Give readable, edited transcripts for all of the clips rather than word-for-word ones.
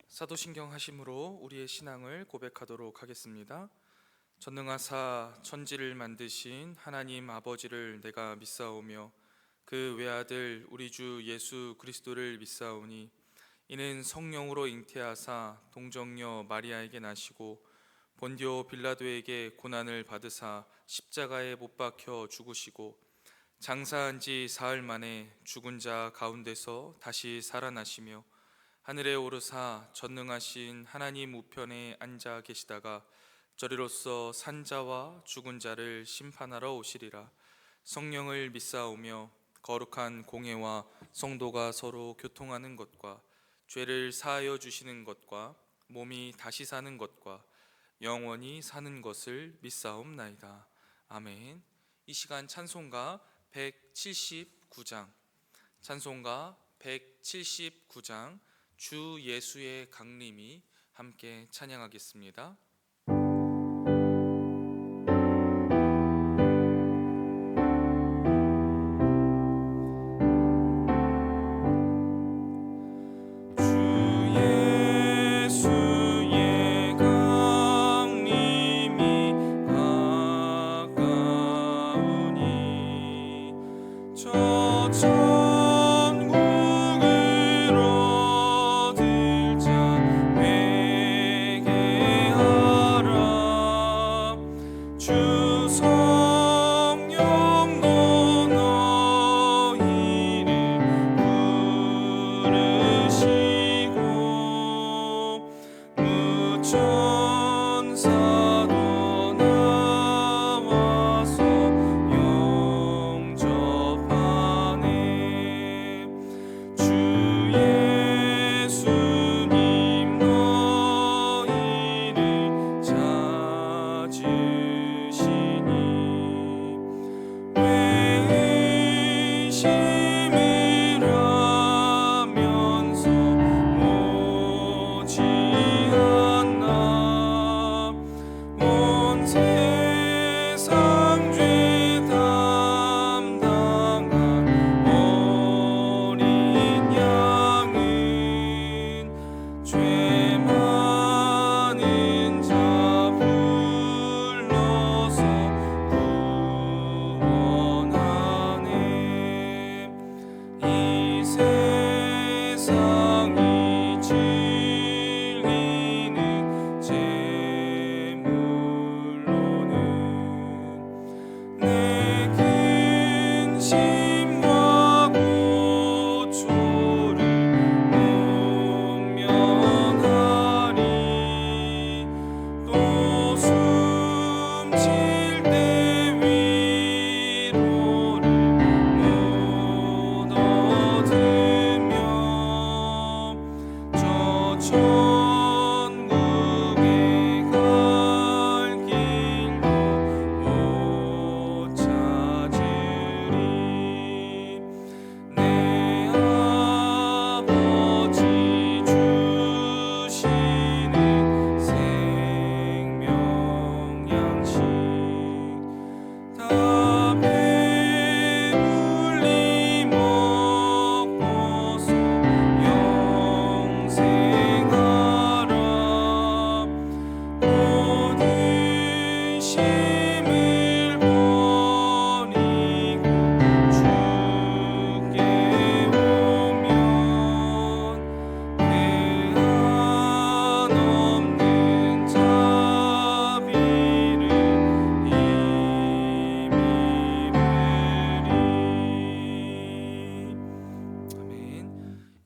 사도신경 하심으로 우리의 신앙을 고백하도록 하겠습니다. 전능하사 천지를 만드신 하나님 아버지를 내가 믿사오며 그 외아들 우리 주 예수 그리스도를 믿사오니 이는 성령으로 잉태하사 동정녀 마리아에게 나시고 본디오 빌라도에게 고난을 받으사 십자가에 못 박혀 죽으시고 장사한 지 사흘 만에 죽은 자 가운데서 다시 살아나시며 하늘에 오르사 전능하신 하나님 우편에 앉아 계시다가 저리로서 산자와 죽은 자를 심판하러 오시리라. 성령을 믿사오며 거룩한 공회와 성도가 서로 교통하는 것과 죄를 사하여 주시는 것과 몸이 다시 사는 것과 영원히 사는 것을 믿사옵나이다. 아멘. 이 시간 찬송가 179장, 찬송가 179장 주 예수의 강림이 함께 찬양하겠습니다.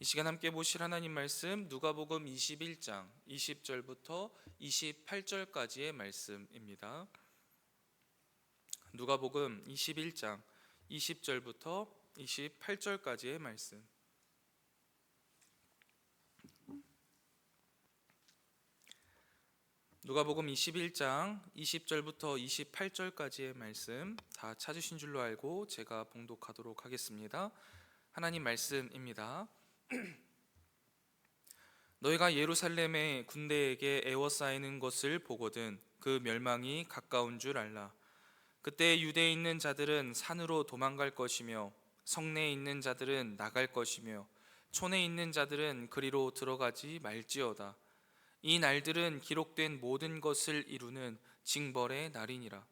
이 시간 함께 보실 하나님 말씀 누가복음 21장 20절부터 28절까지의 말씀입니다. 누가복음 21장 20절부터 28절까지의 말씀. 누가복음 21장 20절부터 28절까지의 말씀 다 찾으신 줄로 알고 제가 봉독하도록 하겠습니다. 하나님 말씀입니다. 너희가 예루살렘의 군대에게 에워싸이는 것을 보거든 그 멸망이 가까운 줄 알라. 그때 유대에 있는 자들은 산으로 도망갈 것이며 성내에 있는 자들은 나갈 것이며 촌에 있는 자들은 그리로 들어가지 말지어다. 이 날들은 기록된 모든 것을 이루는 징벌의 날이니라.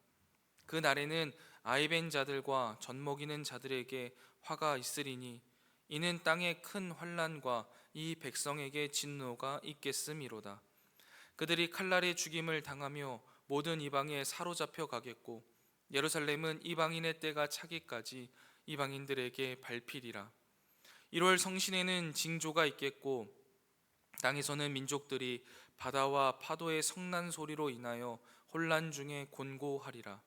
그 날에는 아이벤 자들과 젖먹이는 자들에게 화가 있으리니 이는 땅에 큰 환난과 이 백성에게 진노가 있겠음이로다. 그들이 칼날의 죽임을 당하며 모든 이방에 사로잡혀 가겠고 예루살렘은 이방인의 때가 차기까지 이방인들에게 밟히리라. 1월 성신에는 징조가 있겠고 땅에서는 민족들이 바다와 파도의 성난 소리로 인하여 혼란 중에 곤고하리라.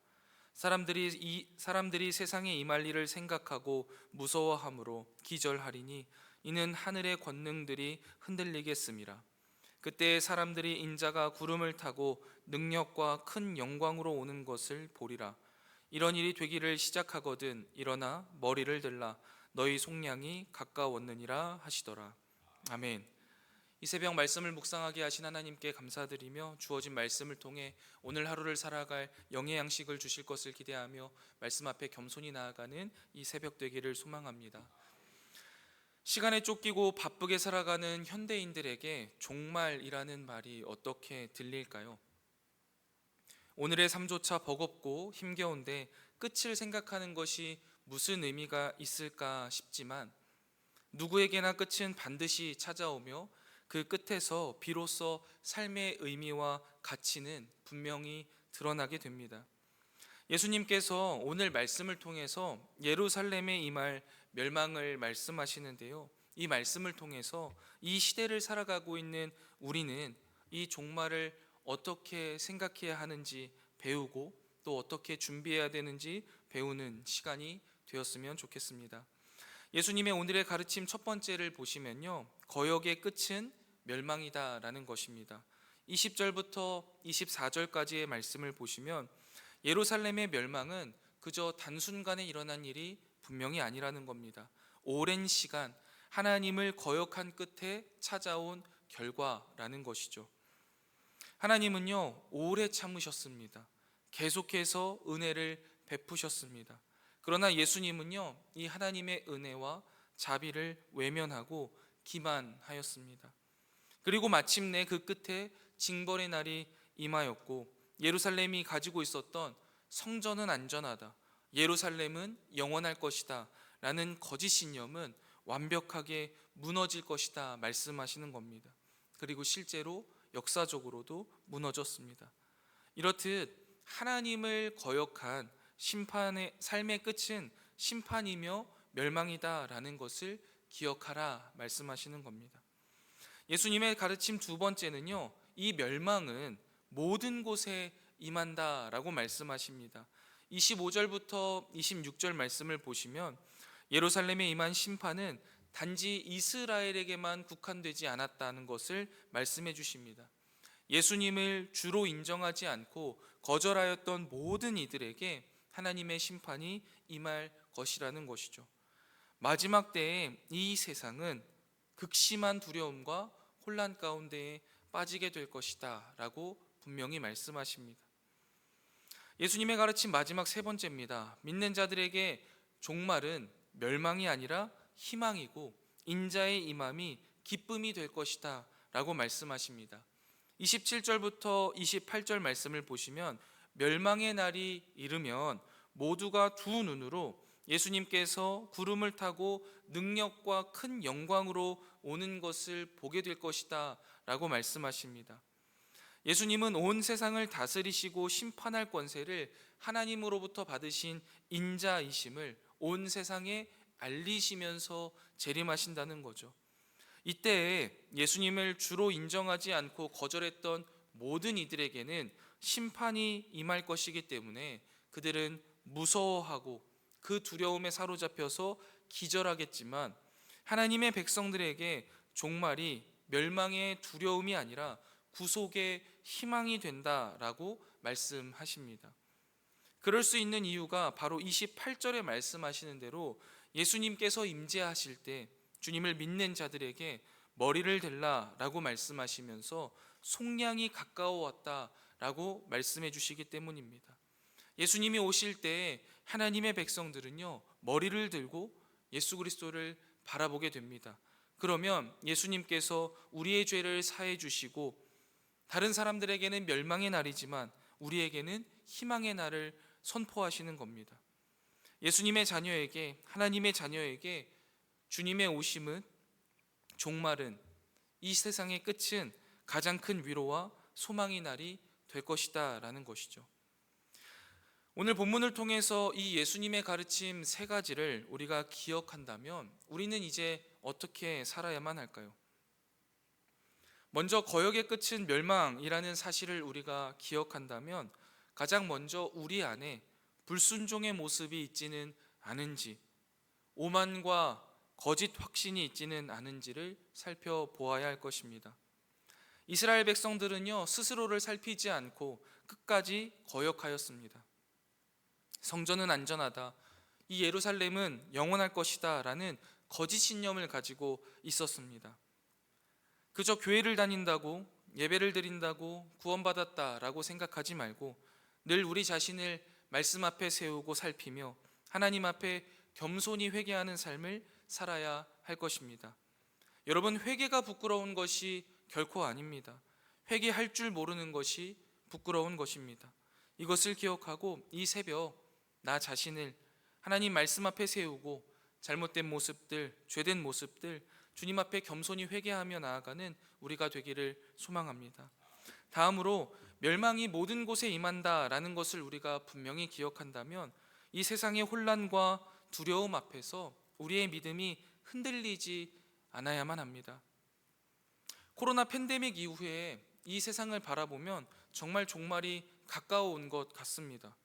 사람들이 세상에 임할 일을 생각하고 무서워함으로 기절하리니 이는 하늘의 권능들이 흔들리겠음이라. 그때 사람들이 인자가 구름을 타고 능력과 큰 영광으로 오는 것을 보리라. 이런 일이 되기를 시작하거든 일어나 머리를 들라 너희 속량이 가까웠느니라 하시더라. 아멘. 이 새벽 말씀을 묵상하게 하신 하나님께 감사드리며 주어진 말씀을 통해 오늘 하루를 살아갈 영의 양식을 주실 것을 기대하며 말씀 앞에 겸손히 나아가는 이 새벽 되기를 소망합니다. 시간에 쫓기고 바쁘게 살아가는 현대인들에게 종말이라는 말이 어떻게 들릴까요? 오늘의 삶조차 버겁고 힘겨운데 끝을 생각하는 것이 무슨 의미가 있을까 싶지만 누구에게나 끝은 반드시 찾아오며 그 끝에서 비로소 삶의 의미와 가치는 분명히 드러나게 됩니다. 예수님께서 오늘 말씀을 통해서 예루살렘에 임할 멸망을 말씀하시는데요. 이 말씀을 통해서 이 시대를 살아가고 있는 우리는 이 종말을 어떻게 생각해야 하는지 배우고 또 어떻게 준비해야 되는지 배우는 시간이 되었으면 좋겠습니다. 예수님의 오늘의 가르침 첫 번째를 보시면요, 거역의 끝은 멸망이다라는 것입니다. 20절부터 24절까지의 말씀을 보시면 예루살렘의 멸망은 그저 단순간에 일어난 일이 분명히 아니라는 겁니다. 오랜 시간 하나님을 거역한 끝에 찾아온 결과라는 것이죠. 하나님은요, 오래 참으셨습니다. 계속해서 은혜를 베푸셨습니다. 그러나 예수님은요, 이 하나님의 은혜와 자비를 외면하고 기만하였습니다. 그리고 마침내 그 끝에 징벌의 날이 임하였고 예루살렘이 가지고 있었던 성전은 안전하다, 예루살렘은 영원할 것이다 라는 거짓 신념은 완벽하게 무너질 것이다 말씀하시는 겁니다. 그리고 실제로 역사적으로도 무너졌습니다. 이렇듯 하나님을 거역한 심판의 삶의 끝은 심판이며 멸망이다라는 것을 기억하라 말씀하시는 겁니다. 예수님의 가르침 두 번째는요, 이 멸망은 모든 곳에 임한다라고 말씀하십니다. 25절부터 26절 말씀을 보시면 예루살렘에 임한 심판은 단지 이스라엘에게만 국한되지 않았다는 것을 말씀해 주십니다. 예수님을 주로 인정하지 않고 거절하였던 모든 이들에게 하나님의 심판이 임할 것이라는 것이죠. 마지막 때에 이 세상은 극심한 두려움과 혼란 가운데에 빠지게 될 것이다 라고 분명히 말씀하십니다. 예수님의 가르침 마지막 세 번째입니다. 믿는 자들에게 종말은 멸망이 아니라 희망이고 인자의 임함이 기쁨이 될 것이다 라고 말씀하십니다. 27절부터 28절 말씀을 보시면 멸망의 날이 이르면 모두가 두 눈으로 예수님께서 구름을 타고 능력과 큰 영광으로 오는 것을 보게 될 것이다 라고 말씀하십니다. 예수님은 온 세상을 다스리시고 심판할 권세를 하나님으로부터 받으신 인자이심을 온 세상에 알리시면서 재림하신다는 거죠. 이때에 예수님을 주로 인정하지 않고 거절했던 모든 이들에게는 심판이 임할 것이기 때문에 그들은 무서워하고 그 두려움에 사로잡혀서 기절하겠지만 하나님의 백성들에게 종말이 멸망의 두려움이 아니라 구속의 희망이 된다라고 말씀하십니다. 그럴 수 있는 이유가 바로 28절에 말씀하시는 대로 예수님께서 임재하실 때 주님을 믿는 자들에게 머리를 들라라고 말씀하시면서 속량이 가까워왔다라고 말씀해 주시기 때문입니다. 예수님이 오실 때 하나님의 백성들은요, 머리를 들고 예수 그리스도를 바라보게 됩니다. 그러면 예수님께서 우리의 죄를 사해 주시고 다른 사람들에게는 멸망의 날이지만 우리에게는 희망의 날을 선포하시는 겁니다. 예수님의 자녀에게, 하나님의 자녀에게 주님의 오심은, 종말은, 이 세상의 끝은 가장 큰 위로와 소망의 날이 될 것이다 라는 것이죠. 오늘 본문을 통해서 이 예수님의 가르침 세 가지를 우리가 기억한다면 우리는 이제 어떻게 살아야만 할까요? 먼저 거역의 끝은 멸망이라는 사실을 우리가 기억한다면 가장 먼저 우리 안에 불순종의 모습이 있지는 않은지, 오만과 거짓 확신이 있지는 않은지를 살펴보아야 할 것입니다. 이스라엘 백성들은요, 스스로를 살피지 않고 끝까지 거역하였습니다. 성전은 안전하다, 이 예루살렘은 영원할 것이다 라는 거짓 신념을 가지고 있었습니다. 그저 교회를 다닌다고, 예배를 드린다고 구원받았다라고 생각하지 말고 늘 우리 자신을 말씀 앞에 세우고 살피며 하나님 앞에 겸손히 회개하는 삶을 살아야 할 것입니다. 여러분, 회개가 부끄러운 것이 결코 아닙니다. 회개할 줄 모르는 것이 부끄러운 것입니다. 이것을 기억하고 이 새벽 나 자신을 하나님 말씀 앞에 세우고 잘못된 모습들, 죄된 모습들 주님 앞에 겸손히 회개하며 나아가는 우리가 되기를 소망합니다. 다음으로 멸망이 모든 곳에 임한다라는 것을 우리가 분명히 기억한다면 이 세상의 혼란과 두려움 앞에서 우리의 믿음이 흔들리지 않아야만 합니다. 코로나 팬데믹 이후에 이 세상을 바라보면 정말 종말이 가까워온 것 같습니다.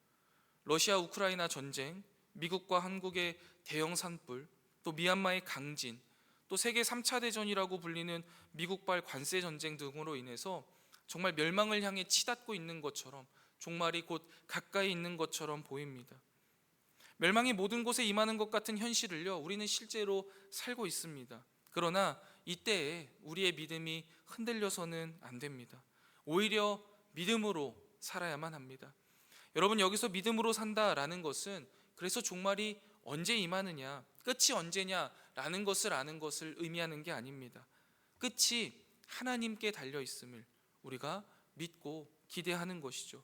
러시아 우크라이나 전쟁, 미국과 한국의 대형 산불, 또 미얀마의 강진, 또 세계 3차 대전이라고 불리는 미국발 관세 전쟁 등으로 인해서 정말 멸망을 향해 치닫고 있는 것처럼, 종말이 곧 가까이 있는 것처럼 보입니다. 멸망이 모든 곳에 임하는 것 같은 현실을요, 우리는 실제로 살고 있습니다. 그러나 이때에 우리의 믿음이 흔들려서는 안 됩니다. 오히려 믿음으로 살아야만 합니다. 여러분, 여기서 믿음으로 산다라는 것은 그래서 종말이 언제 임하느냐, 끝이 언제냐라는 것을 아는 것을 의미하는 게 아닙니다. 끝이 하나님께 달려 있음을 우리가 믿고 기대하는 것이죠.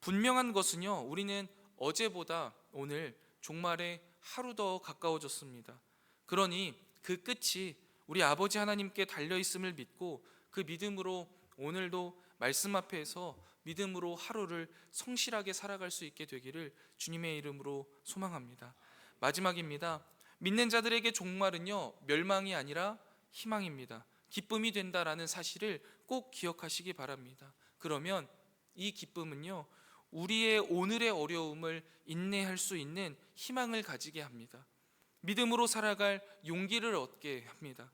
분명한 것은요, 우리는 어제보다 오늘 종말에 하루 더 가까워졌습니다. 그러니 그 끝이 우리 아버지 하나님께 달려 있음을 믿고 그 믿음으로 오늘도 말씀 앞에서 믿음으로 하루를 성실하게 살아갈 수 있게 되기를 주님의 이름으로 소망합니다. 마지막입니다. 믿는 자들에게 종말은요, 멸망이 아니라 희망입니다. 기쁨이 된다라는 사실을 꼭 기억하시기 바랍니다. 그러면 이 기쁨은요, 우리의 오늘의 어려움을 인내할 수 있는 희망을 가지게 합니다. 믿음으로 살아갈 용기를 얻게 합니다.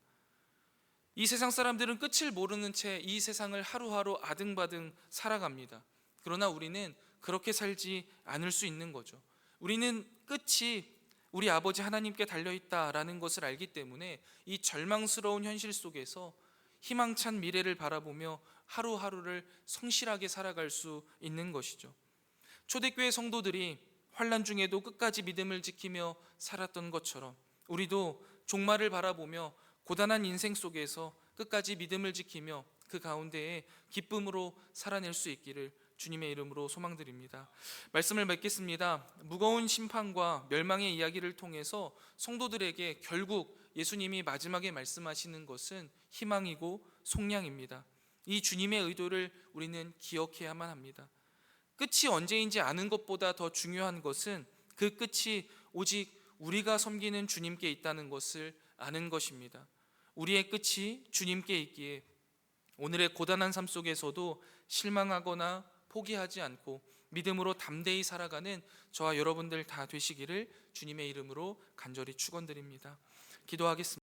이 세상 사람들은 끝을 모르는 채 이 세상을 하루하루 아등바등 살아갑니다. 그러나 우리는 그렇게 살지 않을 수 있는 거죠. 우리는 끝이 우리 아버지 하나님께 달려있다라는 것을 알기 때문에 이 절망스러운 현실 속에서 희망찬 미래를 바라보며 하루하루를 성실하게 살아갈 수 있는 것이죠. 초대교회 성도들이 환난 중에도 끝까지 믿음을 지키며 살았던 것처럼 우리도 종말을 바라보며 고단한 인생 속에서 끝까지 믿음을 지키며 그 가운데에 기쁨으로 살아낼 수 있기를 주님의 이름으로 소망드립니다. 말씀을 맺겠습니다. 무거운 심판과 멸망의 이야기를 통해서 성도들에게 결국 예수님이 마지막에 말씀하시는 것은 희망이고 속량입니다. 이 주님의 의도를 우리는 기억해야만 합니다. 끝이 언제인지 아는 것보다 더 중요한 것은 그 끝이 오직 우리가 섬기는 주님께 있다는 것을 아는 것입니다. 우리의 끝이 주님께 있기에 오늘의 고단한 삶 속에서도 실망하거나 포기하지 않고 믿음으로 담대히 살아가는 저와 여러분들 다 되시기를 주님의 이름으로 간절히 축원드립니다. 기도하겠습니다.